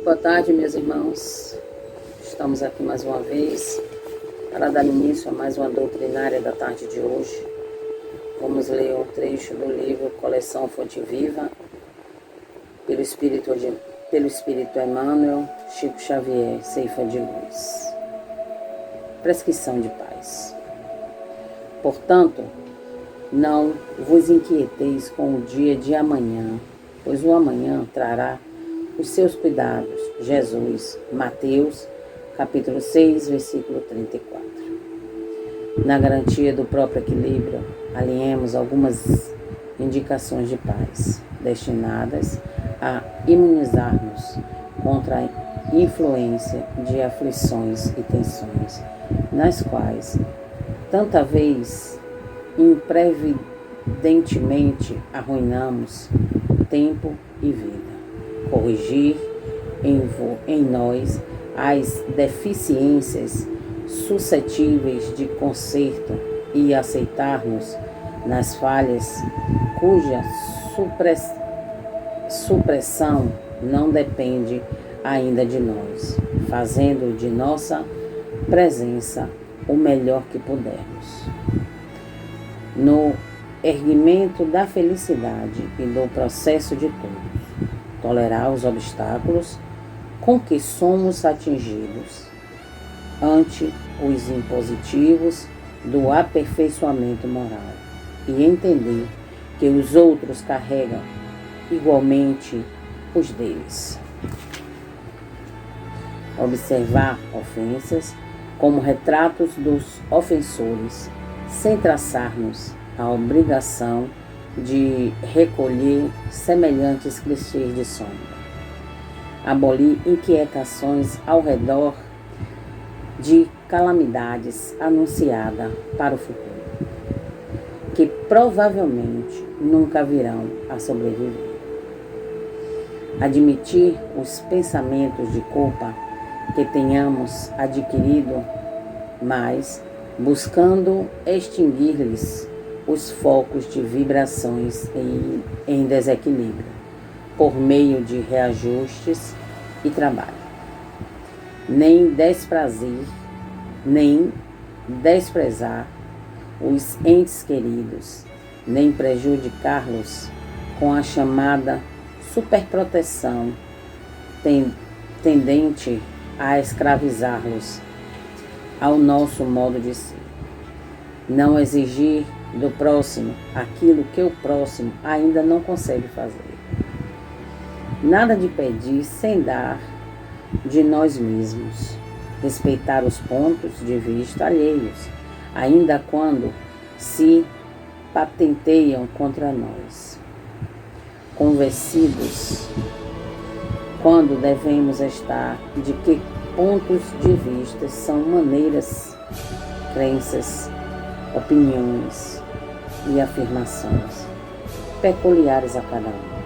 Boa tarde, meus irmãos. Estamos aqui mais uma vez para dar início a mais uma doutrinária da tarde de hoje. Vamos ler um trecho do livro Coleção Fonte Viva, pelo Espírito Emmanuel, Chico Xavier, Ceifa de Luz. Prescrição de paz. Portanto, não vos inquieteis com o dia de amanhã, pois o amanhã trará os seus cuidados. Jesus, Mateus, capítulo 6, versículo 34. Na garantia do próprio equilíbrio, alinhemos algumas indicações de paz, destinadas a imunizar-nos contra a influência de aflições e tensões, nas quais, tanta vez, imprevidentemente arruinamos tempo e vida. Corrigir em nós as deficiências suscetíveis de conserto e aceitar-nos nas falhas cuja supressão não depende ainda de nós, fazendo de nossa presença o melhor que pudermos. No erguimento da felicidade e do processo de todos, tolerar os obstáculos com que somos atingidos ante os impositivos do aperfeiçoamento moral e entender que os outros carregam igualmente os deles. Observar ofensas como retratos dos ofensores, sem traçar-nos a obrigação de recolher semelhantes clichês de sombra. Abolir inquietações ao redor de calamidades anunciadas para o futuro, que provavelmente nunca virão a sobreviver. Admitir os pensamentos de culpa que tenhamos adquirido, mas buscando extinguir-lhes os focos de vibrações em desequilíbrio, por meio de reajustes e trabalho. Nem desprezar os entes queridos, nem prejudicá-los com a chamada superproteção tendente a escravizá-los ao nosso modo de ser. Não exigir do próximo aquilo que o próximo ainda não consegue fazer. Nada de pedir sem dar de nós mesmos. Respeitar os pontos de vista alheios, ainda quando se patenteiam contra nós. Convencidos quando devemos estar de que pontos de vista são maneiras, crenças, opiniões e afirmações peculiares a cada um.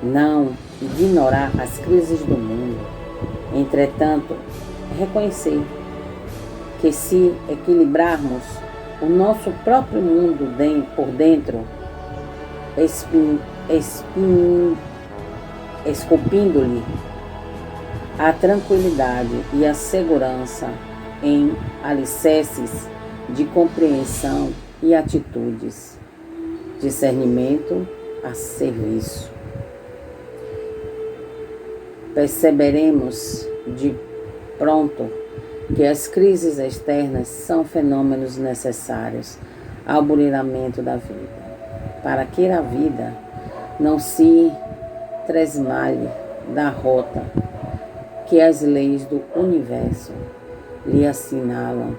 Não ignorar as crises do mundo, entretanto, reconhecer que se equilibrarmos o nosso próprio mundo por dentro, esculpindo-lhe a tranquilidade e a segurança em alicerces de compreensão e atitudes, discernimento a serviço. Perceberemos de pronto que as crises externas são fenômenos necessários ao burilamento da vida, para que a vida não se tresmalhe da rota que as leis do universo lhe assinalam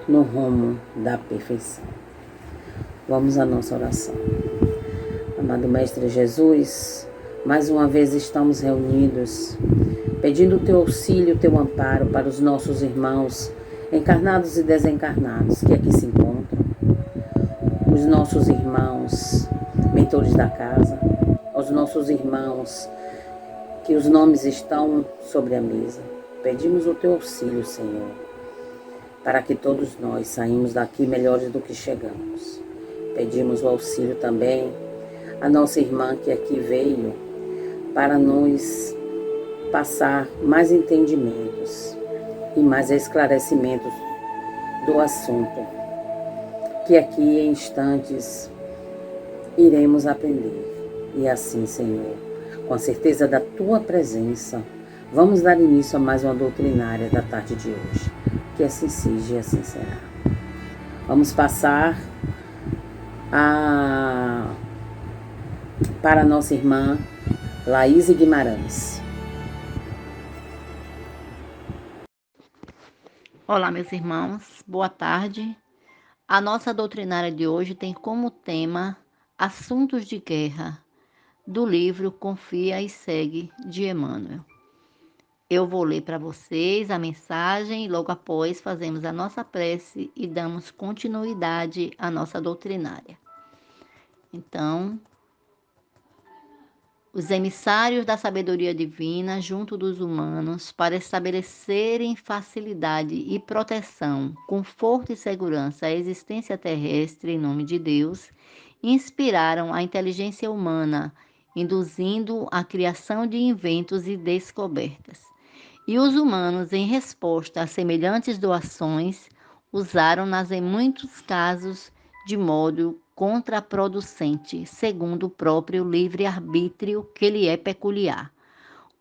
no rumo da perfeição. Vamos à nossa oração. Amado Mestre Jesus, mais uma vez estamos reunidos, pedindo o teu auxílio, o teu amparo para os nossos irmãos, encarnados e desencarnados, que aqui se encontram, os nossos irmãos, mentores da casa, aos nossos irmãos, que os nomes estão sobre a mesa. Pedimos o teu auxílio, Senhor, para que todos nós saímos daqui melhores do que chegamos. Pedimos o auxílio também à nossa irmã que aqui veio para nos passar mais entendimentos e mais esclarecimentos do assunto, que aqui em instantes iremos aprender. E assim, Senhor, com a certeza da Tua presença, vamos dar início a mais uma doutrinária da tarde de hoje. Que assim seja e assim será. Vamos passar para a nossa irmã Laís Guimarães. Olá, meus irmãos, boa tarde. A nossa doutrinária de hoje tem como tema Assuntos de Guerra, do livro Confia e Segue, de Emmanuel. Eu vou ler para vocês a mensagem e logo após fazemos a nossa prece e damos continuidade à nossa doutrinária. Então, os emissários da sabedoria divina junto dos humanos para estabelecerem facilidade e proteção, conforto e segurança à existência terrestre em nome de Deus, inspiraram a inteligência humana, induzindo a criação de inventos e descobertas. E os humanos, em resposta a semelhantes doações, usaram-nas em muitos casos de modo contraproducente, segundo o próprio livre-arbítrio que lhe é peculiar.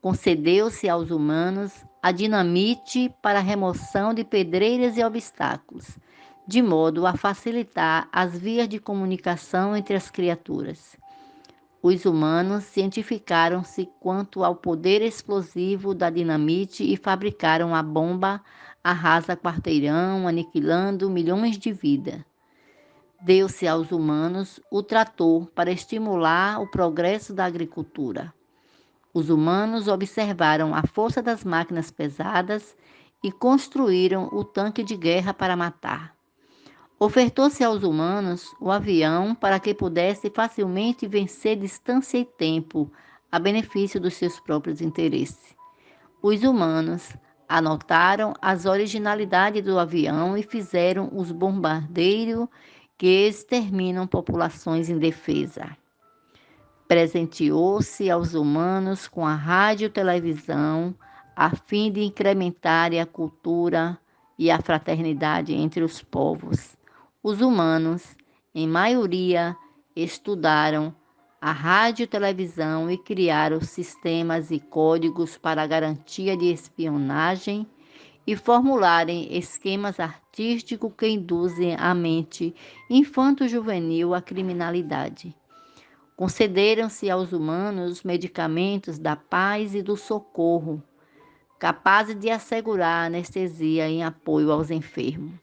Concedeu-se aos humanos a dinamite para a remoção de pedreiras e obstáculos, de modo a facilitar as vias de comunicação entre as criaturas. Os humanos cientificaram-se quanto ao poder explosivo da dinamite e fabricaram a bomba arrasa-quarteirão, aniquilando milhões de vidas. Deu-se aos humanos o trator para estimular o progresso da agricultura. Os humanos observaram a força das máquinas pesadas e construíram o tanque de guerra para matar. Ofertou-se aos humanos o avião para que pudesse facilmente vencer distância e tempo, a benefício dos seus próprios interesses. Os humanos anotaram as originalidades do avião e fizeram os bombardeiros que exterminam populações indefesas. Presenteou-se aos humanos com a rádio e televisão, a fim de incrementar a cultura e a fraternidade entre os povos. Os humanos, em maioria, estudaram a rádio e televisão e criaram sistemas e códigos para a garantia de espionagem e formularem esquemas artísticos que induzem a mente infanto-juvenil à criminalidade. Concederam-se aos humanos medicamentos da paz e do socorro, capazes de assegurar anestesia em apoio aos enfermos.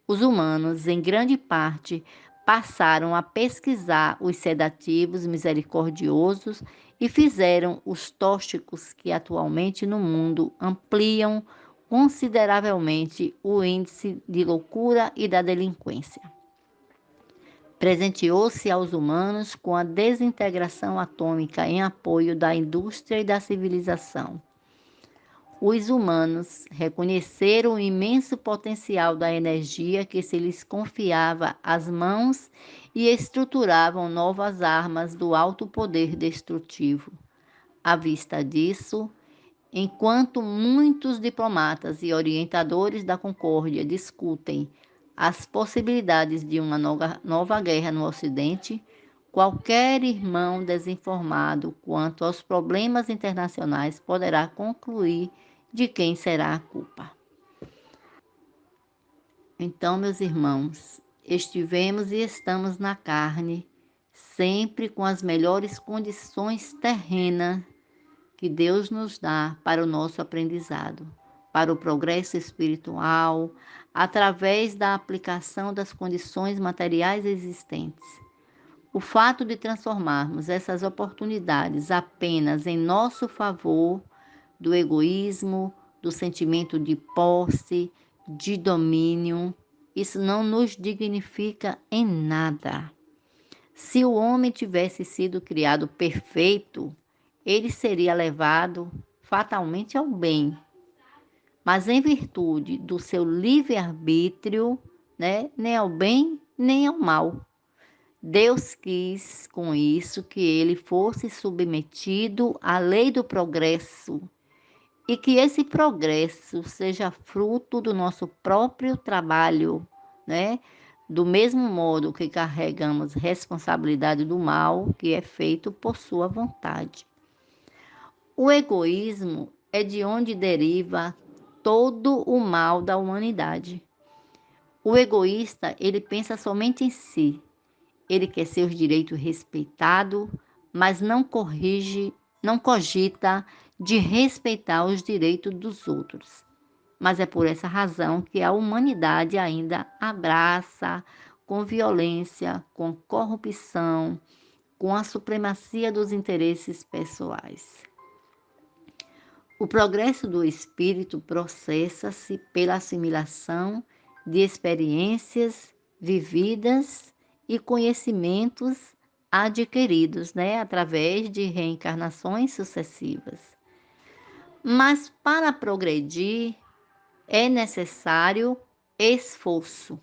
Os humanos, em grande parte, passaram a pesquisar os sedativos misericordiosos e fizeram os tóxicos que atualmente no mundo ampliam consideravelmente o índice de loucura e da delinquência. Presenteou-se aos humanos com a desintegração atômica em apoio da indústria e da civilização. Os humanos reconheceram o imenso potencial da energia que se lhes confiava às mãos e estruturavam novas armas do alto poder destrutivo. À vista disso, enquanto muitos diplomatas e orientadores da concórdia discutem as possibilidades de uma nova guerra no Ocidente, qualquer irmão desinformado quanto aos problemas internacionais poderá concluir de quem será a culpa. Então, meus irmãos, estivemos e estamos na carne, sempre com as melhores condições terrenas que Deus nos dá para o nosso aprendizado, para o progresso espiritual, através da aplicação das condições materiais existentes. O fato de transformarmos essas oportunidades apenas em nosso favor, do egoísmo, do sentimento de posse, de domínio, isso não nos dignifica em nada. Se o homem tivesse sido criado perfeito, ele seria levado fatalmente ao bem. Mas em virtude do seu livre-arbítrio, nem ao bem, nem ao mal. Deus quis com isso que ele fosse submetido à lei do progresso e que esse progresso seja fruto do nosso próprio trabalho, né? Do mesmo modo que carregamos responsabilidade do mal que é feito por sua vontade. O egoísmo é de onde deriva todo o mal da humanidade. O egoísta, ele pensa somente em si. Ele quer seus direitos respeitados, mas não cogita de respeitar os direitos dos outros. Mas é por essa razão que a humanidade ainda abraça com violência, com corrupção, com a supremacia dos interesses pessoais. O progresso do espírito processa-se pela assimilação de experiências vividas e conhecimentos adquiridos, né, através de reencarnações sucessivas. Mas para progredir é necessário esforço.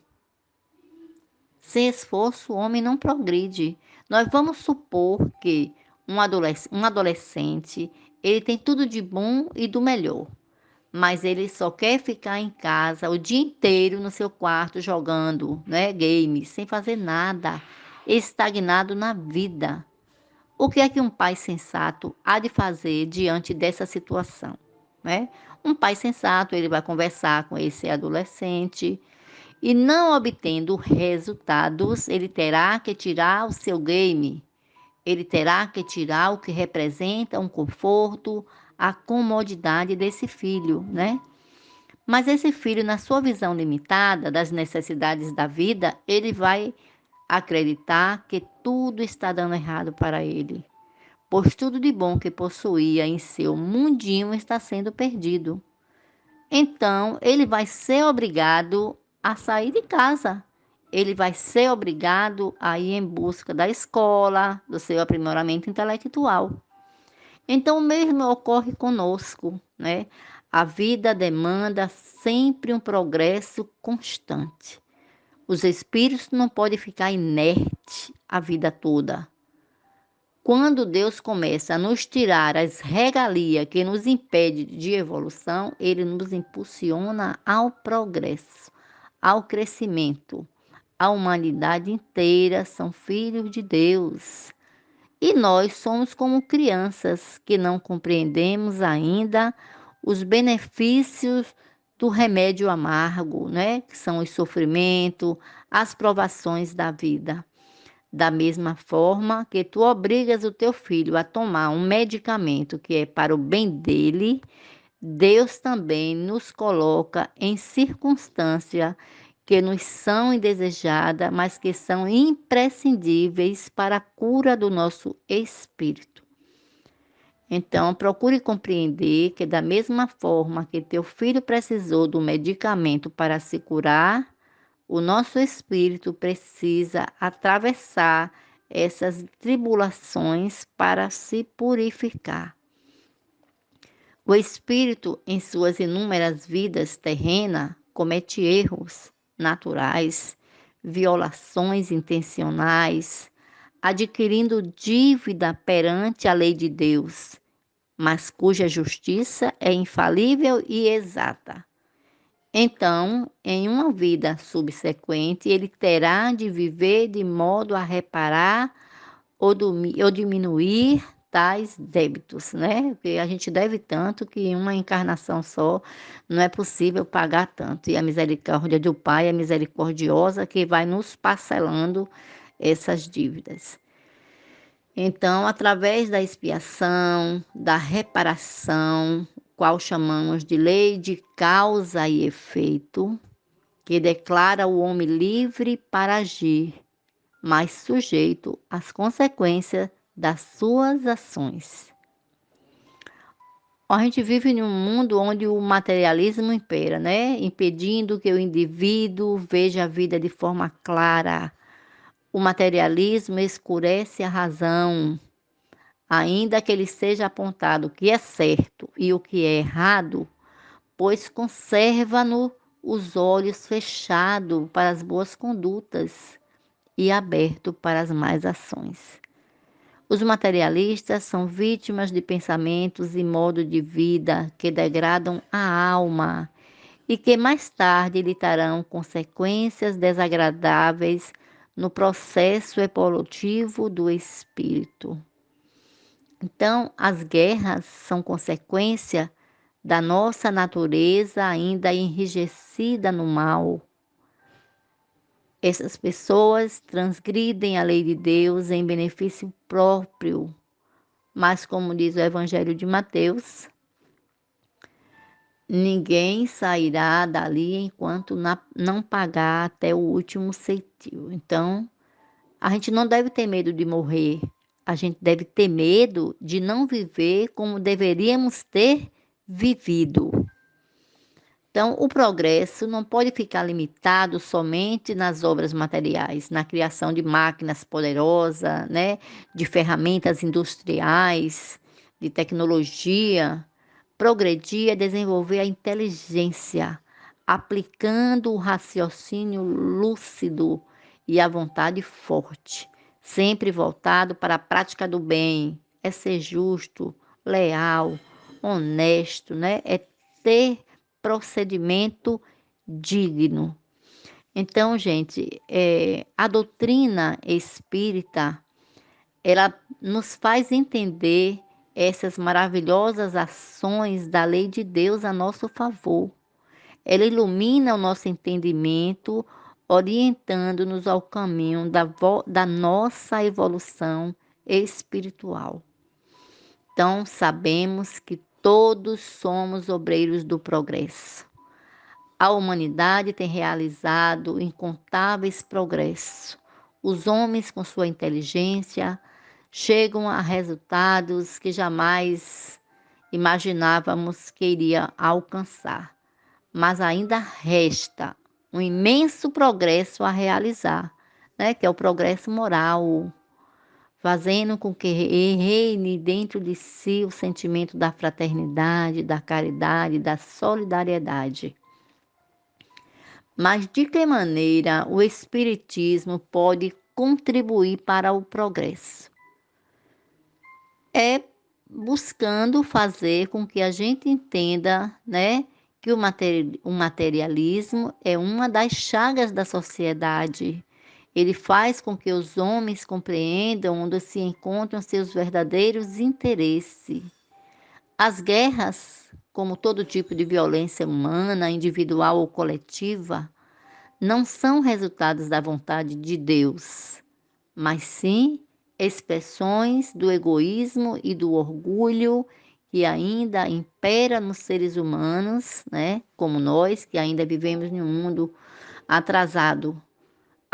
Sem esforço, o homem não progride. Nós vamos supor que um adolescente, ele tem tudo de bom e do melhor, mas ele só quer ficar em casa o dia inteiro no seu quarto jogando, né, games, sem fazer nada, estagnado na vida. O que é que um pai sensato há de fazer diante dessa situação, né? Um pai sensato, ele vai conversar com esse adolescente, e não obtendo resultados, ele terá que tirar o seu game, ele terá que tirar o que representa um conforto, a comodidade desse filho, né? Mas esse filho, na sua visão limitada das necessidades da vida, ele vai acreditar que tudo está dando errado para ele, pois tudo de bom que possuía em seu mundinho está sendo perdido. Então, ele vai ser obrigado a sair de casa. Ele vai ser obrigado a ir em busca da escola, do seu aprimoramento intelectual. Então, o mesmo ocorre conosco, né? A vida demanda sempre um progresso constante. Os espíritos não podem ficar inertes a vida toda. Quando Deus começa a nos tirar as regalias que nos impede de evolução, Ele nos impulsiona ao progresso, ao crescimento. A humanidade inteira são filhos de Deus. E nós somos como crianças que não compreendemos ainda os benefícios do remédio amargo, né? Que são os sofrimentos, as provações da vida. Da mesma forma que tu obrigas o teu filho a tomar um medicamento que é para o bem dele, Deus também nos coloca em circunstâncias que nos são indesejadas, mas que são imprescindíveis para a cura do nosso espírito. Então, procure compreender que da mesma forma que teu filho precisou do medicamento para se curar, o nosso espírito precisa atravessar essas tribulações para se purificar. O espírito, em suas inúmeras vidas terrenas, comete erros naturais, violações intencionais, adquirindo dívida perante a lei de Deus, mas cuja justiça é infalível e exata. Então, em uma vida subsequente, ele terá de viver de modo a reparar ou diminuir tais débitos, né? Porque a gente deve tanto que em uma encarnação só não é possível pagar tanto. E a misericórdia do Pai é misericordiosa que vai nos parcelando essas dívidas. Então, através da expiação, da reparação, qual chamamos de lei de causa e efeito, que declara o homem livre para agir, mas sujeito às consequências das suas ações. A gente vive em um mundo onde o materialismo impera, né? Impedindo que o indivíduo veja a vida de forma clara. O materialismo escurece a razão, ainda que ele seja apontado o que é certo e o que é errado, pois conserva-no os olhos fechados para as boas condutas e aberto para as más ações. Os materialistas são vítimas de pensamentos e modo de vida que degradam a alma e que mais tarde lhe trarão consequências desagradáveis no processo evolutivo do espírito. Então, as guerras são consequência da nossa natureza ainda enrijecida no mal. Essas pessoas transgridem a lei de Deus em benefício próprio, mas como diz o Evangelho de Mateus, ninguém sairá dali enquanto não pagar até o último ceitil. Então, a gente não deve ter medo de morrer, a gente deve ter medo de não viver como deveríamos ter vivido. Então, o progresso não pode ficar limitado somente nas obras materiais, na criação de máquinas poderosas, né, de ferramentas industriais, de tecnologia. Progredir é desenvolver a inteligência, aplicando o raciocínio lúcido e a vontade forte, sempre voltado para a prática do bem, é ser justo, leal, honesto, né? É ter procedimento digno. Então, gente, a doutrina espírita, ela nos faz entender essas maravilhosas ações da lei de Deus a nosso favor. Ela ilumina o nosso entendimento, orientando-nos ao caminho da nossa evolução espiritual. Então, sabemos que todos somos obreiros do progresso. A humanidade tem realizado incontáveis progressos. Os homens, com sua inteligência, chegam a resultados que jamais imaginávamos que iria alcançar. Mas ainda resta um imenso progresso a realizar, né? Que é o progresso moral, fazendo com que reine dentro de si o sentimento da fraternidade, da caridade, da solidariedade. Mas de que maneira o Espiritismo pode contribuir para o progresso? É buscando fazer com que a gente entenda, né, que o materialismo é uma das chagas da sociedade. Ele faz com que os homens compreendam onde se encontram seus verdadeiros interesses. As guerras, como todo tipo de violência humana, individual ou coletiva, não são resultados da vontade de Deus, mas sim expressões do egoísmo e do orgulho que ainda impera nos seres humanos, né? Como nós, que ainda vivemos em um mundo atrasado.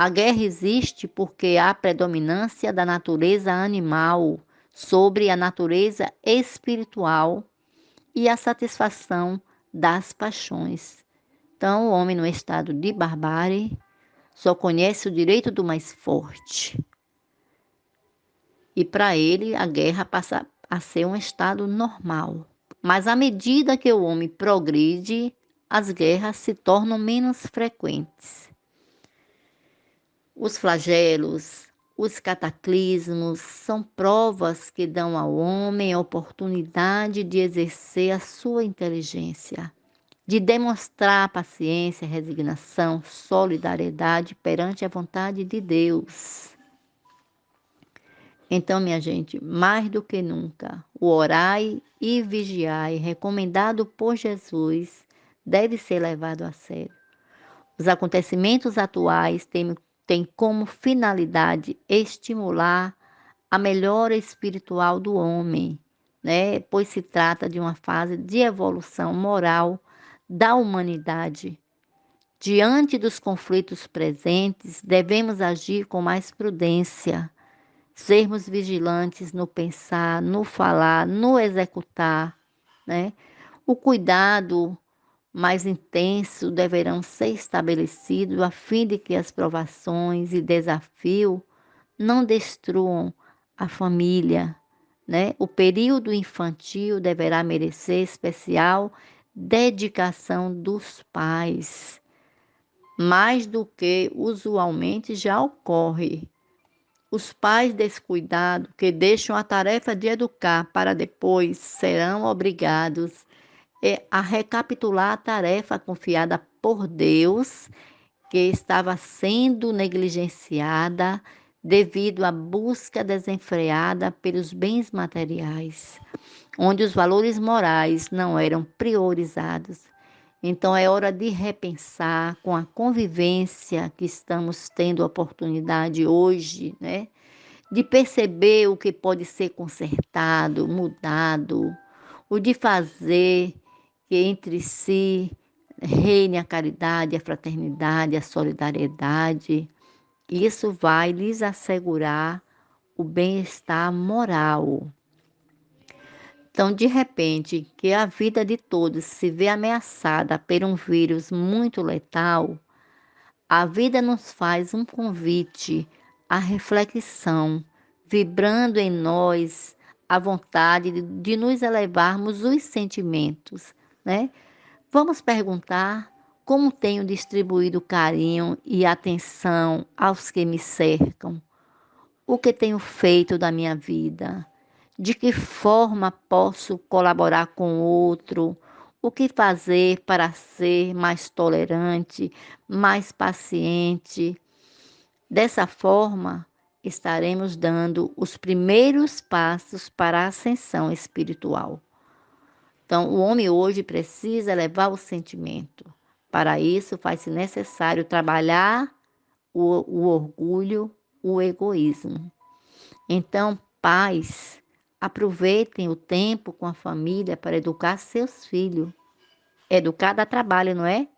A guerra existe porque há predominância da natureza animal sobre a natureza espiritual e a satisfação das paixões. Então, o homem no estado de barbárie só conhece o direito do mais forte. E para ele, a guerra passa a ser um estado normal. Mas à medida que o homem progride, as guerras se tornam menos frequentes. Os flagelos, os cataclismos são provas que dão ao homem a oportunidade de exercer a sua inteligência, de demonstrar paciência, resignação, solidariedade perante a vontade de Deus. Então, minha gente, mais do que nunca, o orai e vigiai, recomendado por Jesus, deve ser levado a sério. Os acontecimentos atuais têm como finalidade estimular a melhora espiritual do homem, né? Pois se trata de uma fase de evolução moral da humanidade. Diante dos conflitos presentes, devemos agir com mais prudência, sermos vigilantes no pensar, no falar, no executar, né? O cuidado mais intenso deverão ser estabelecidos a fim de que as provações e desafios não destruam a família, né? O período infantil deverá merecer especial dedicação dos pais, mais do que usualmente já ocorre. Os pais descuidados que deixam a tarefa de educar para depois serão obrigados a recapitular a tarefa confiada por Deus, que estava sendo negligenciada devido à busca desenfreada pelos bens materiais, onde os valores morais não eram priorizados. Então é hora de repensar com a convivência que estamos tendo a oportunidade hoje, né? De perceber o que pode ser consertado, mudado, o de fazer que entre si reine a caridade, a fraternidade, a solidariedade. Isso vai lhes assegurar o bem-estar moral. Então, de repente, que a vida de todos se vê ameaçada por um vírus muito letal, a vida nos faz um convite à reflexão, vibrando em nós a vontade de nos elevarmos os sentimentos, né? Vamos perguntar como tenho distribuído carinho e atenção aos que me cercam, o que tenho feito da minha vida, de que forma posso colaborar com o outro, o que fazer para ser mais tolerante, mais paciente. Dessa forma, estaremos dando os primeiros passos para a ascensão espiritual. Então, o homem hoje precisa elevar o sentimento. Para isso, faz-se necessário trabalhar o orgulho, o egoísmo. Então, pais, aproveitem o tempo com a família para educar seus filhos. Educar dá trabalho, não é?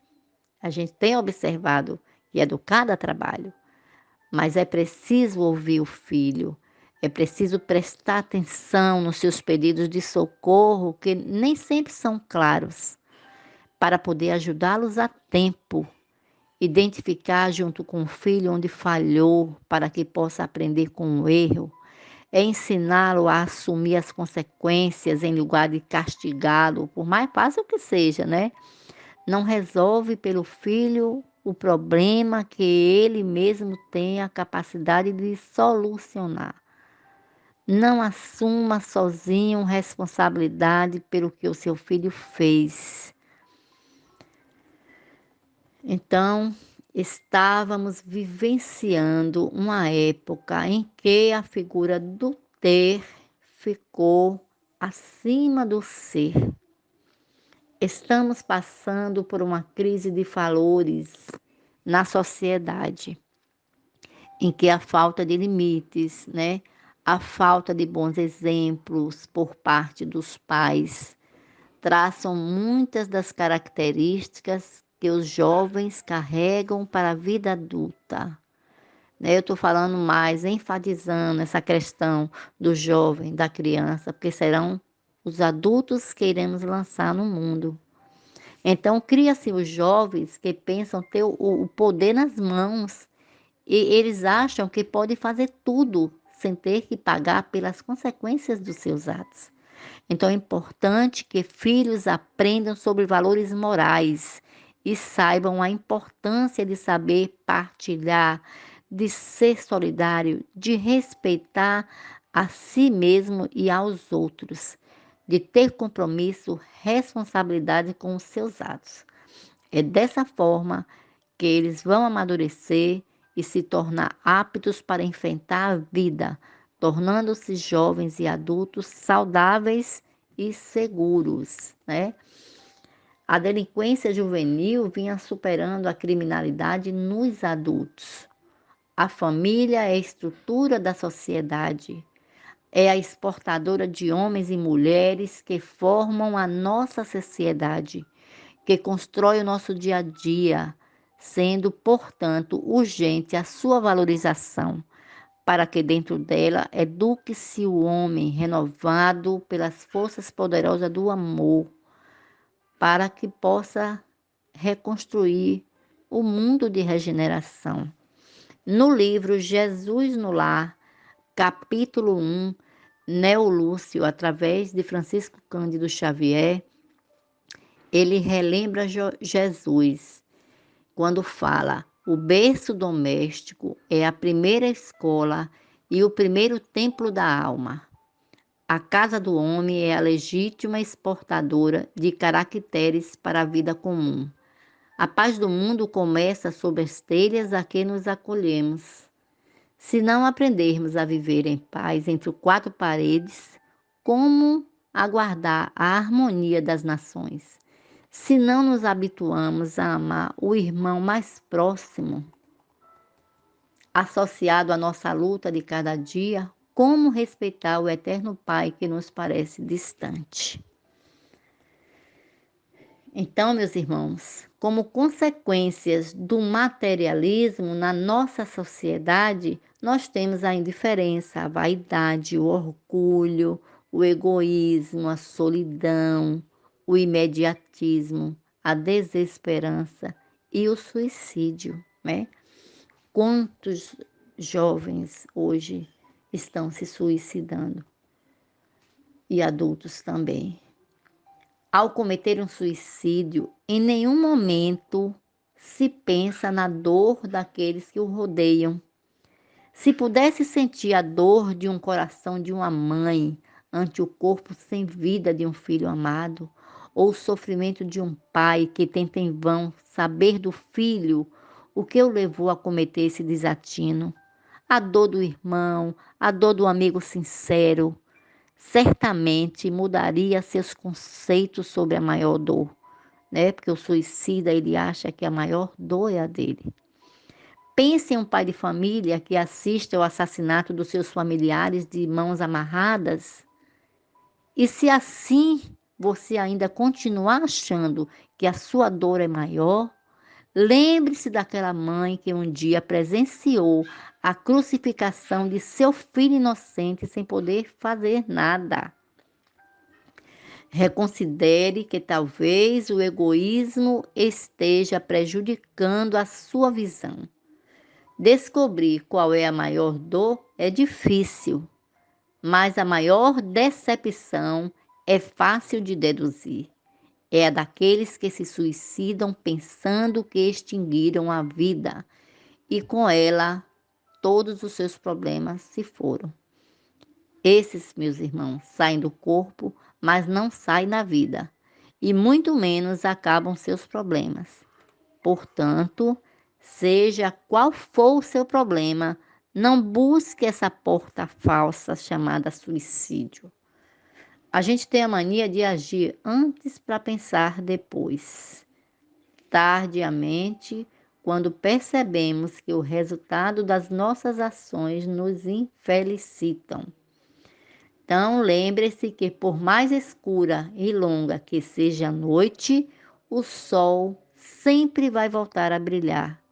A gente tem observado que educar dá trabalho, mas é preciso ouvir o filho, é preciso prestar atenção nos seus pedidos de socorro, que nem sempre são claros, para poder ajudá-los a tempo. Identificar junto com o filho onde falhou, para que possa aprender com o erro. É ensiná-lo a assumir as consequências em lugar de castigá-lo, por mais fácil que seja, né? Não resolve pelo filho o problema que ele mesmo tem a capacidade de solucionar. Não assuma sozinho responsabilidade pelo que o seu filho fez. Então, estávamos vivenciando uma época em que a figura do ter ficou acima do ser. Estamos passando por uma crise de valores na sociedade, em que a falta de limites, né? A falta de bons exemplos por parte dos pais traçam muitas das características que os jovens carregam para a vida adulta. Eu estou falando mais, enfatizando essa questão do jovem, da criança, porque serão os adultos que iremos lançar no mundo. Então, cria-se os jovens que pensam ter o poder nas mãos e eles acham que podem fazer tudo sem ter que pagar pelas consequências dos seus atos. Então é importante que filhos aprendam sobre valores morais e saibam a importância de saber partilhar, de ser solidário, de respeitar a si mesmo e aos outros, de ter compromisso, responsabilidade com os seus atos. É dessa forma que eles vão amadurecer e se tornar aptos para enfrentar a vida, tornando-se jovens e adultos saudáveis e seguros, né? A delinquência juvenil vinha superando a criminalidade nos adultos. A família é a estrutura da sociedade, é a exportadora de homens e mulheres que formam a nossa sociedade, que constrói o nosso dia a dia, sendo, portanto, urgente a sua valorização, para que dentro dela eduque-se o homem renovado pelas forças poderosas do amor, para que possa reconstruir o mundo de regeneração. No livro Jesus no Lar, capítulo 1, Neo Lúcio, através de Francisco Cândido Xavier, ele relembra Jesus quando fala: o berço doméstico é a primeira escola e o primeiro templo da alma. A casa do homem é a legítima exportadora de caracteres para a vida comum. A paz do mundo começa sob as telhas a que nos acolhemos. Se não aprendermos a viver em paz entre quatro paredes, como aguardar a harmonia das nações? Se não nos habituamos a amar o irmão mais próximo, associado à nossa luta de cada dia, como respeitar o eterno Pai que nos parece distante? Então, meus irmãos, como consequências do materialismo na nossa sociedade, nós temos a indiferença, a vaidade, o orgulho, o egoísmo, a solidão, o imediatismo, a desesperança e o suicídio, né? Quantos jovens hoje estão se suicidando e adultos também? Ao cometer um suicídio, em nenhum momento se pensa na dor daqueles que o rodeiam. Se pudesse sentir a dor de um coração de uma mãe ante o corpo sem vida de um filho amado, ou o sofrimento de um pai que tenta em vão saber do filho o que o levou a cometer esse desatino, a dor do irmão, a dor do amigo sincero, certamente mudaria seus conceitos sobre a maior dor, né? Porque o suicida, ele acha que a maior dor é a dele. Pense em um pai de família que assiste ao assassinato dos seus familiares de mãos amarradas. E se assim você ainda continuar achando que a sua dor é maior, lembre-se daquela mãe que um dia presenciou a crucificação de seu filho inocente sem poder fazer nada. Reconsidere que talvez o egoísmo esteja prejudicando a sua visão. Descobrir qual é a maior dor é difícil, mas a maior decepção é fácil de deduzir. É a daqueles que se suicidam pensando que extinguiram a vida e com ela todos os seus problemas se foram. Esses, meus irmãos, saem do corpo, mas não saem da vida, e muito menos acabam seus problemas. Portanto, seja qual for o seu problema, não busque essa porta falsa chamada suicídio. A gente tem a mania de agir antes para pensar depois. Tardiamente, quando percebemos que o resultado das nossas ações nos infelicitam. Então, lembre-se que por mais escura e longa que seja a noite, o sol sempre vai voltar a brilhar,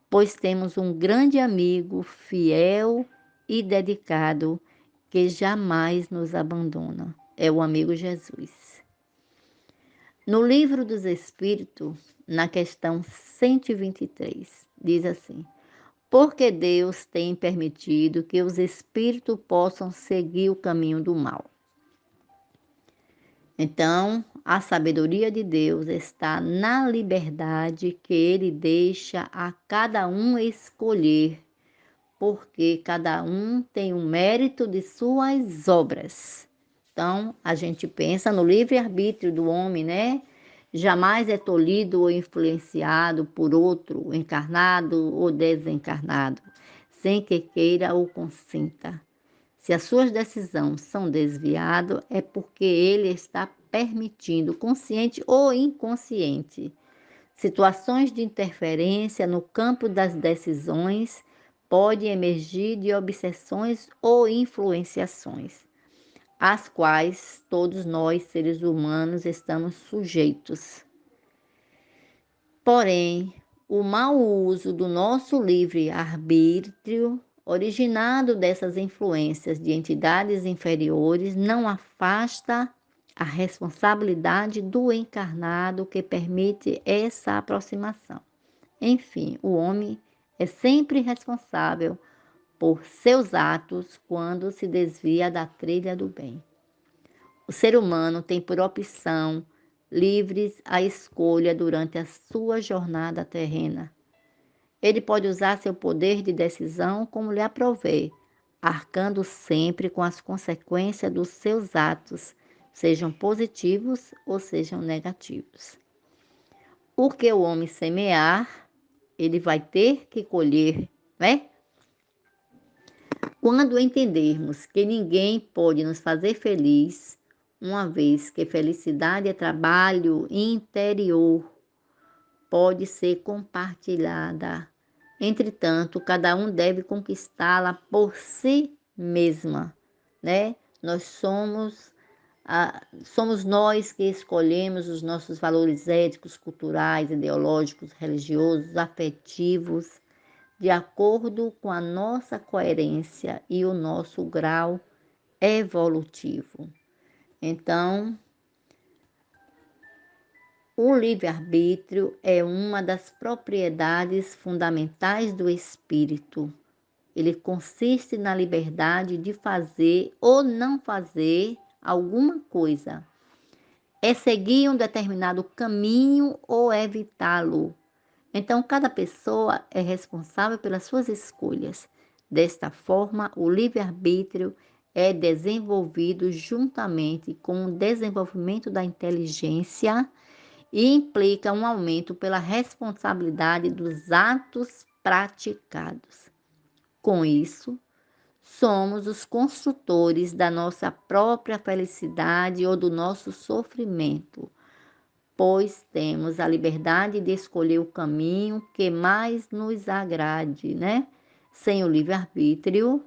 pois temos um grande amigo, fiel e dedicado, que jamais nos abandona. É o amigo Jesus. No Livro dos Espíritos, na questão 123, diz assim: porque Deus tem permitido que os espíritos possam seguir o caminho do mal. Então, a sabedoria de Deus está na liberdade que Ele deixa a cada um escolher, porque cada um tem o mérito de suas obras. Então, a gente pensa no livre-arbítrio do homem, né? Jamais é tolhido ou influenciado por outro, encarnado ou desencarnado, sem que queira ou consinta. Se as suas decisões são desviadas, é porque ele está permitindo, consciente ou inconsciente, situações de interferência no campo das decisões podem emergir de obsessões ou influenciações, às quais todos nós, seres humanos, estamos sujeitos. Porém, o mau uso do nosso livre-arbítrio, originado dessas influências de entidades inferiores, não afasta a responsabilidade do encarnado que permite essa aproximação. Enfim, o homem é sempre responsável por seus atos quando se desvia da trilha do bem. O ser humano tem por opção livres a escolha durante a sua jornada terrena. Ele pode usar seu poder de decisão como lhe aprouver, arcando sempre com as consequências dos seus atos, sejam positivos ou sejam negativos. O que o homem semear, ele vai ter que colher, né? Quando entendermos que ninguém pode nos fazer feliz, uma vez que felicidade é trabalho interior, pode ser compartilhada. Entretanto, cada um deve conquistá-la por si mesma, né? Somos nós que escolhemos os nossos valores éticos, culturais, ideológicos, religiosos, afetivos, de acordo com a nossa coerência e o nosso grau evolutivo. Então, o livre-arbítrio é uma das propriedades fundamentais do espírito. Ele consiste na liberdade de fazer ou não fazer alguma coisa. É seguir um determinado caminho ou evitá-lo. Então, cada pessoa é responsável pelas suas escolhas. Desta forma, o livre-arbítrio é desenvolvido juntamente com o desenvolvimento da inteligência e implica um aumento pela responsabilidade dos atos praticados. Com isso, somos os construtores da nossa própria felicidade ou do nosso sofrimento, pois temos a liberdade de escolher o caminho que mais nos agrade, né? Sem o livre-arbítrio,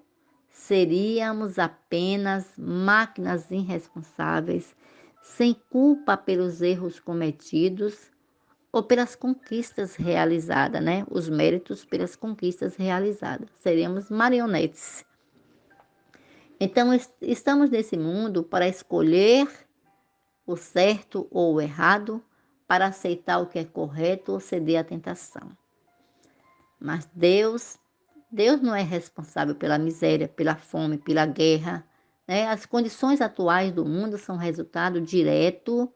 seríamos apenas máquinas irresponsáveis, sem culpa pelos erros cometidos ou pelas conquistas realizadas, né? Os méritos pelas conquistas realizadas. Seríamos marionetes. Então, estamos nesse mundo para escolher o certo ou o errado, para aceitar o que é correto ou ceder à tentação. Mas Deus não é responsável pela miséria, pela fome, pela guerra, né? As condições atuais do mundo são resultado direto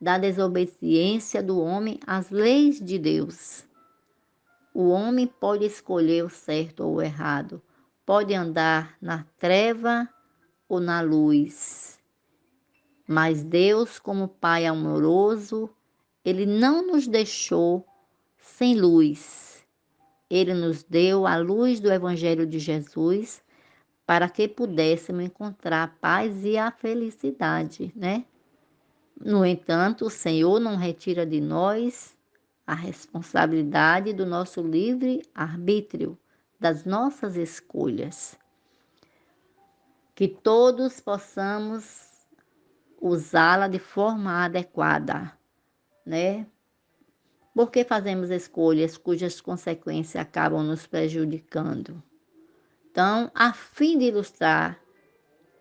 da desobediência do homem às leis de Deus. O homem pode escolher o certo ou o errado, pode andar na treva ou na luz. Mas Deus, como Pai amoroso, Ele não nos deixou sem luz. Ele nos deu a luz do Evangelho de Jesus para que pudéssemos encontrar a paz e a felicidade, né? No entanto, o Senhor não retira de nós a responsabilidade do nosso livre arbítrio, das nossas escolhas. Que todos possamos usá-la de forma adequada, né? Porque fazemos escolhas cujas consequências acabam nos prejudicando. Então, a fim de ilustrar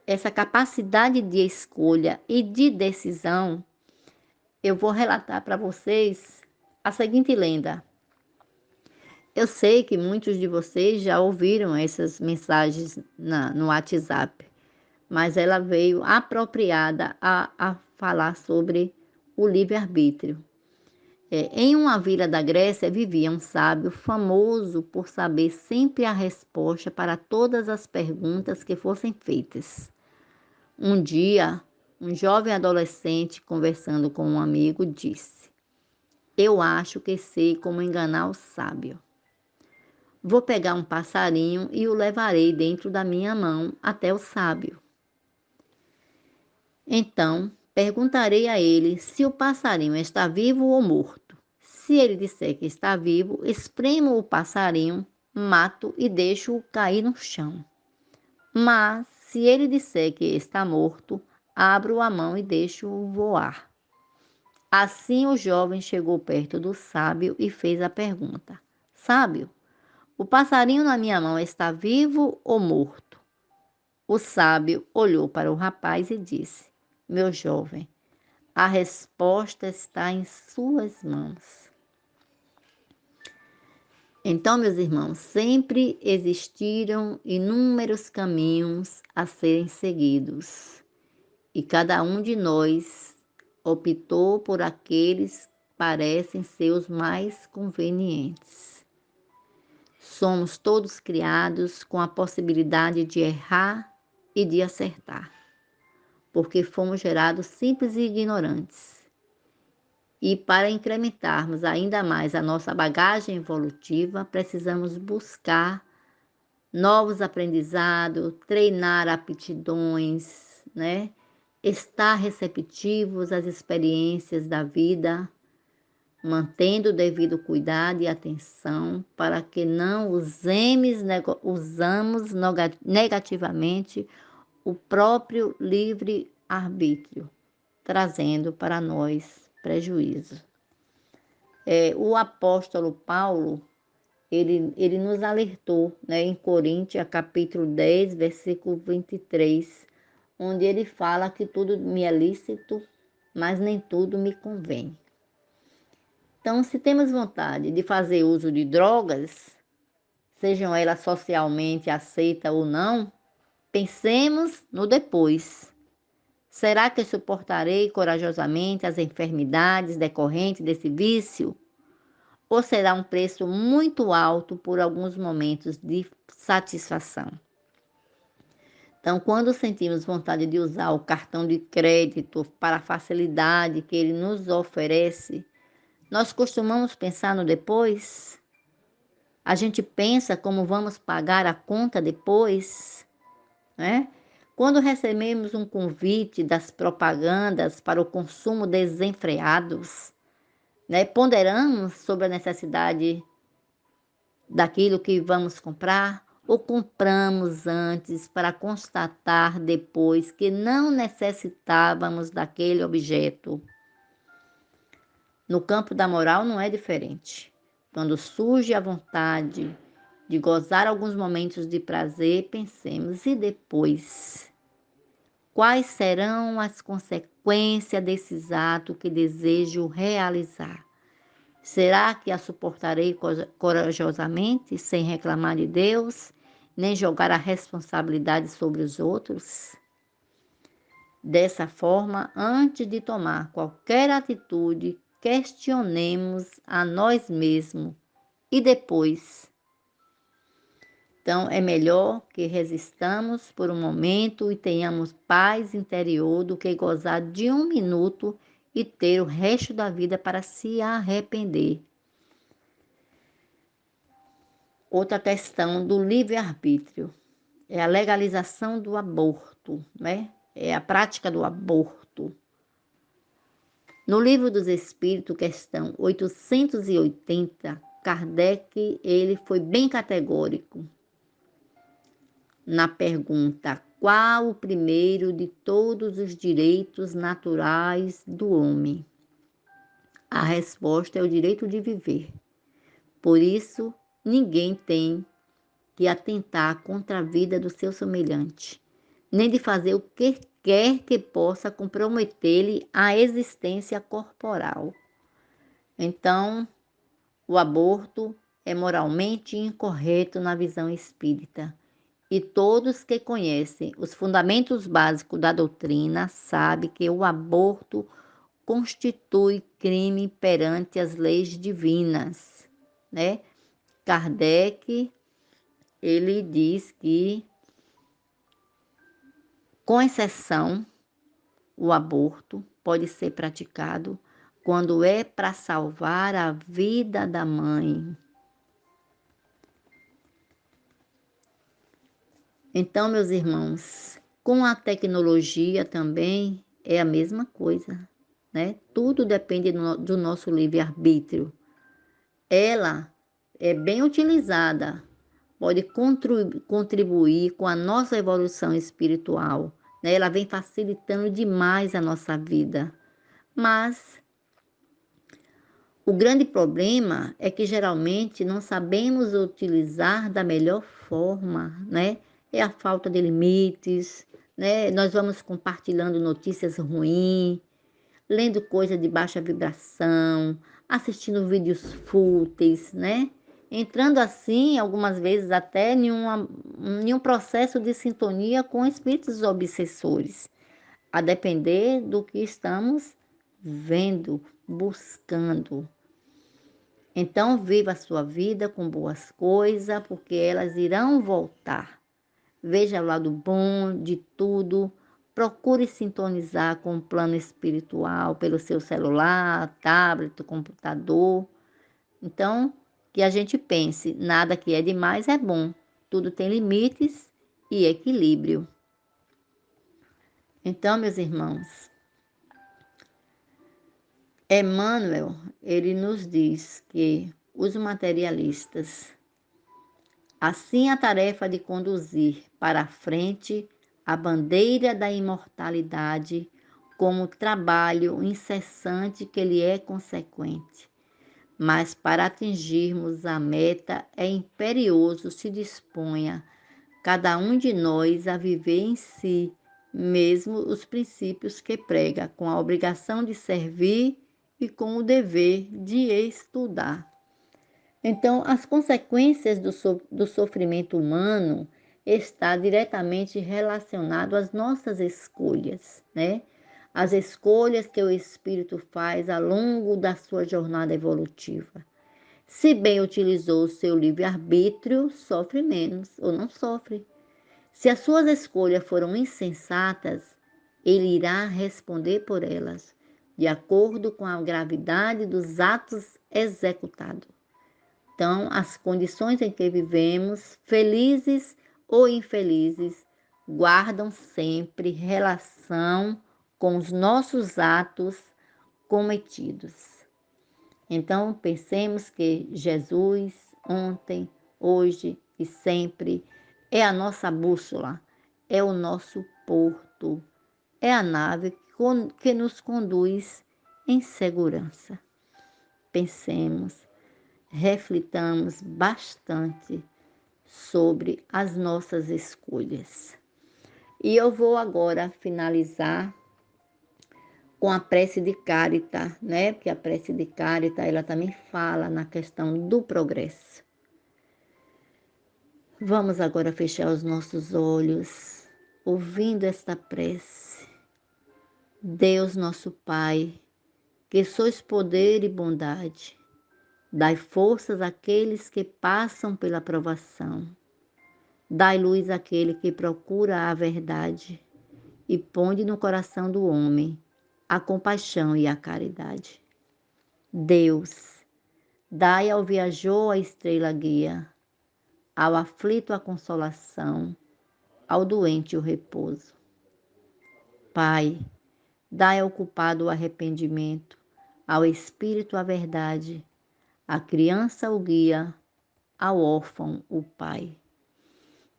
essa capacidade de escolha e de decisão, eu vou relatar para vocês a seguinte lenda. Eu sei que muitos de vocês já ouviram essas mensagens no WhatsApp, mas ela veio apropriada a falar sobre o livre-arbítrio. Em uma vila da Grécia vivia um sábio famoso por saber sempre a resposta para todas as perguntas que fossem feitas. Um dia, um jovem adolescente, conversando com um amigo, disse: "Eu acho que sei como enganar o sábio. Vou pegar um passarinho e o levarei dentro da minha mão até o sábio. Então, perguntarei a ele se o passarinho está vivo ou morto. Se ele disser que está vivo, espremo o passarinho, mato e deixo-o cair no chão. Mas, se ele disser que está morto, abro a mão e deixo-o voar." Assim o jovem chegou perto do sábio e fez a pergunta: "Sábio, o passarinho na minha mão está vivo ou morto?" O sábio olhou para o rapaz e disse: "Meu jovem, a resposta está em suas mãos." Então, meus irmãos, sempre existiram inúmeros caminhos a serem seguidos e cada um de nós optou por aqueles que parecem ser os mais convenientes. somos todos criados com a possibilidade de errar e de acertar, porque fomos gerados simples e ignorantes. E para incrementarmos ainda mais a nossa bagagem evolutiva, precisamos buscar novos aprendizados, treinar aptidões, né? Estar receptivos às experiências da vida, mantendo o devido cuidado e atenção para que não usemos negativamente o próprio livre-arbítrio, trazendo para nós prejuízo. O apóstolo Paulo, ele nos alertou, né, em Coríntios, capítulo 10, versículo 23, onde ele fala que tudo me é lícito, mas nem tudo me convém. Então, se temos vontade de fazer uso de drogas, sejam elas socialmente aceitas ou não, pensemos no depois. Será que suportarei corajosamente as enfermidades decorrentes desse vício? Ou será um preço muito alto por alguns momentos de satisfação? Então, quando sentimos vontade de usar o cartão de crédito para a facilidade que ele nos oferece, nós costumamos pensar no depois? A gente pensa como vamos pagar a conta depois, né? Quando recebemos um convite das propagandas para o consumo desenfreados, né, ponderamos sobre a necessidade daquilo que vamos comprar ou compramos antes para constatar depois que não necessitávamos daquele objeto. No campo da moral não é diferente. Quando surge a vontade de gozar alguns momentos de prazer, pensemos, e depois? Quais serão as consequências desses atos que desejo realizar? Será que a suportarei corajosamente, sem reclamar de Deus, nem jogar a responsabilidade sobre os outros? Dessa forma, antes de tomar qualquer atitude, questionemos a nós mesmos e depois. Então, é melhor que resistamos por um momento e tenhamos paz interior do que gozar de um minuto e ter o resto da vida para se arrepender. Outra questão do livre-arbítrio é a legalização do aborto, né? É a prática do aborto. No Livro dos Espíritos, questão 880, Kardec ele foi bem categórico na pergunta: qual o primeiro de todos os direitos naturais do homem? A resposta é o direito de viver. Por isso, ninguém tem que atentar contra a vida do seu semelhante, nem de fazer o que quer que possa comprometer-lhe a existência corporal. Então, o aborto é moralmente incorreto na visão espírita. E todos que conhecem os fundamentos básicos da doutrina sabem que o aborto constitui crime perante as leis divinas, né? Kardec, ele diz que, com exceção, o aborto pode ser praticado quando é para salvar a vida da mãe. Então, meus irmãos, com a tecnologia também é a mesma coisa, né? Tudo depende do nosso livre-arbítrio. Ela é bem utilizada, pode contribuir com a nossa evolução espiritual, né? Ela vem facilitando demais a nossa vida. Mas o grande problema é que geralmente não sabemos utilizar da melhor forma, né? É a falta de limites, né? Nós vamos compartilhando notícias ruins, lendo coisas de baixa vibração, assistindo vídeos fúteis, né? Entrando assim, algumas vezes até em um processo de sintonia com espíritos obsessores, a depender do que estamos vendo, buscando. Então, viva a sua vida com boas coisas, porque elas irão voltar. Veja o lado bom de tudo. Procure sintonizar com o plano espiritual pelo seu celular, tablet, computador. Então, que a gente pense, nada que é demais é bom. Tudo tem limites e equilíbrio. Então, meus irmãos, Emmanuel, ele nos diz que os materialistas, assim a tarefa de conduzir para a frente a bandeira da imortalidade como trabalho incessante que lhe é consequente. Mas para atingirmos a meta é imperioso se disponha cada um de nós a viver em si mesmo os princípios que prega, com a obrigação de servir e com o dever de estudar. Então, as consequências do sofrimento humano está diretamente relacionado às nossas escolhas, né? As escolhas que o espírito faz ao longo da sua jornada evolutiva. Se bem utilizou o seu livre-arbítrio, sofre menos ou não sofre. Se as suas escolhas foram insensatas, ele irá responder por elas, de acordo com a gravidade dos atos executados. Então, as condições em que vivemos, felizes ou infelizes, guardam sempre relação com os nossos atos cometidos. Então, pensemos que Jesus, ontem, hoje e sempre, é a nossa bússola, é o nosso porto, é a nave que nos conduz em segurança. Pensemos, reflitamos bastante sobre as nossas escolhas. E eu vou agora finalizar com a prece de Carita, né? Porque a prece de Carita, ela também fala na questão do progresso. Vamos agora fechar os nossos olhos, ouvindo esta prece. Deus nosso Pai, que sois poder e bondade, dai forças àqueles que passam pela provação. Dai luz àquele que procura a verdade e ponde no coração do homem a compaixão e a caridade. Deus, dai ao viajor a estrela guia, ao aflito a consolação, ao doente o repouso. Pai, dai ao culpado o arrependimento, ao espírito a verdade, à criança o guia, ao órfão o pai.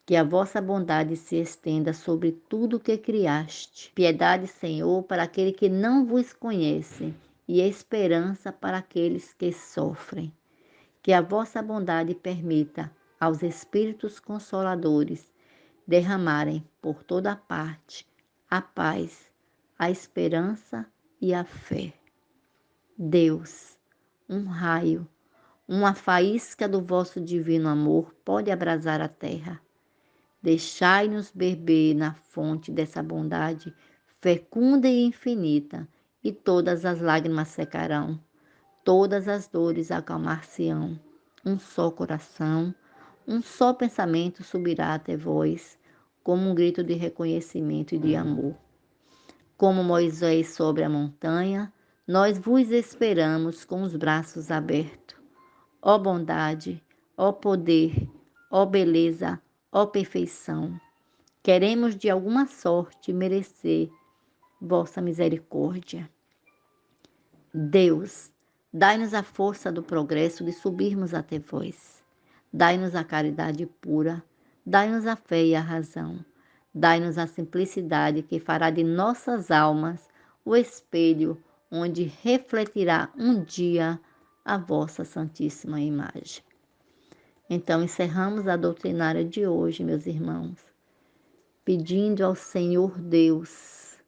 Que a vossa bondade se estenda sobre tudo que criaste. Piedade, Senhor, para aquele que não vos conhece e esperança para aqueles que sofrem. Que a vossa bondade permita aos Espíritos Consoladores derramarem por toda parte a paz, a esperança e a fé. Deus, um raio, uma faísca do vosso divino amor pode abrasar a terra. Deixai-nos beber na fonte dessa bondade fecunda e infinita, e todas as lágrimas secarão, todas as dores acalmar-se-ão. Um só coração, um só pensamento subirá até vós, como um grito de reconhecimento e de amor. Como Moisés sobre a montanha, nós vos esperamos com os braços abertos. Ó bondade, ó poder, ó beleza, ó perfeição, queremos de alguma sorte merecer vossa misericórdia. Deus, dai-nos a força do progresso de subirmos até vós. Dai-nos a caridade pura, dai-nos a fé e a razão. Dai-nos a simplicidade que fará de nossas almas o espelho onde refletirá um dia a vossa santíssima imagem. Então, encerramos a doutrinária de hoje, meus irmãos, pedindo ao Senhor Deus,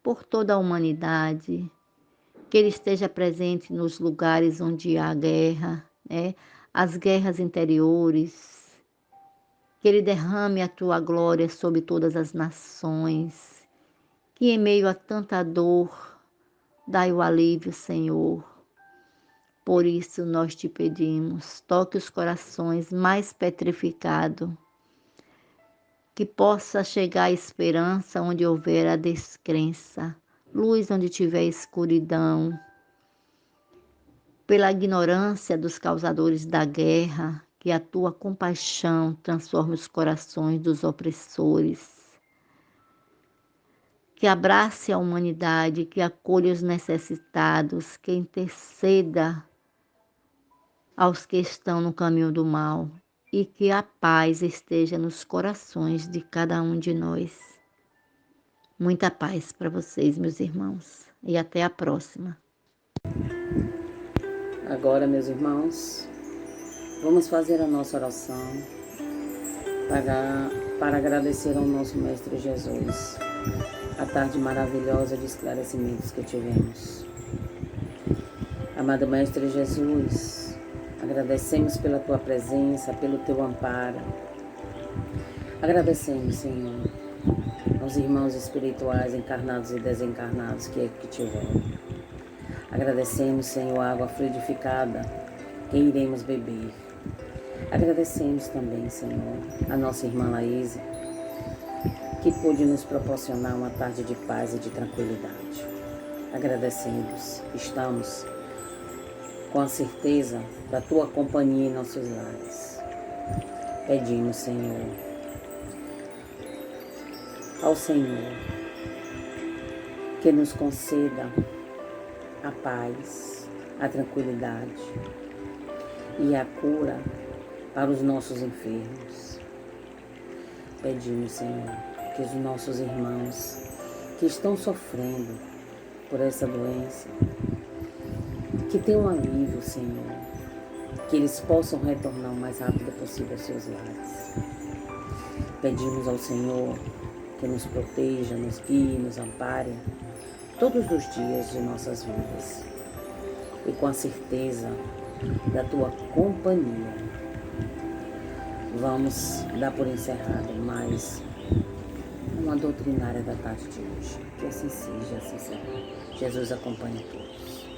por toda a humanidade, que Ele esteja presente nos lugares onde há guerra, né? As guerras interiores, que Ele derrame a Tua glória sobre todas as nações, que em meio a tanta dor, dai o alívio, Senhor. Por isso nós te pedimos, toque os corações mais petrificados, que possa chegar a esperança onde houver a descrença, luz onde tiver escuridão, pela ignorância dos causadores da guerra, que a tua compaixão transforme os corações dos opressores, que abrace a humanidade, que acolha os necessitados, que interceda aos que estão no caminho do mal e que a paz esteja nos corações de cada um de nós. Muita paz para vocês, meus irmãos, e até a próxima. Agora, meus irmãos, vamos fazer a nossa oração para agradecer ao nosso Mestre Jesus a tarde maravilhosa de esclarecimentos que tivemos. Amado Mestre Jesus, agradecemos pela Tua presença, pelo Teu amparo. Agradecemos, Senhor, aos irmãos espirituais encarnados e desencarnados que aqui tiveram. Agradecemos, Senhor, a água fluidificada que iremos beber. Agradecemos também, Senhor, a nossa irmã Laísa, que pôde nos proporcionar uma tarde de paz e de tranquilidade. Agradecemos, estamos com a certeza da Tua companhia em nossos lares. Pedimos, Senhor, ao Senhor que nos conceda a paz, a tranquilidade e a cura para os nossos enfermos. Pedimos, Senhor, que os nossos irmãos que estão sofrendo por essa doença, que tenham um alívio, Senhor, que eles possam retornar o mais rápido possível aos seus lares. Pedimos ao Senhor que nos proteja, nos guie, nos ampare todos os dias de nossas vidas e com a certeza da Tua companhia. Vamos dar por encerrado mais uma doutrinária da tarde de hoje. Que assim seja, assim será. Jesus acompanha todos.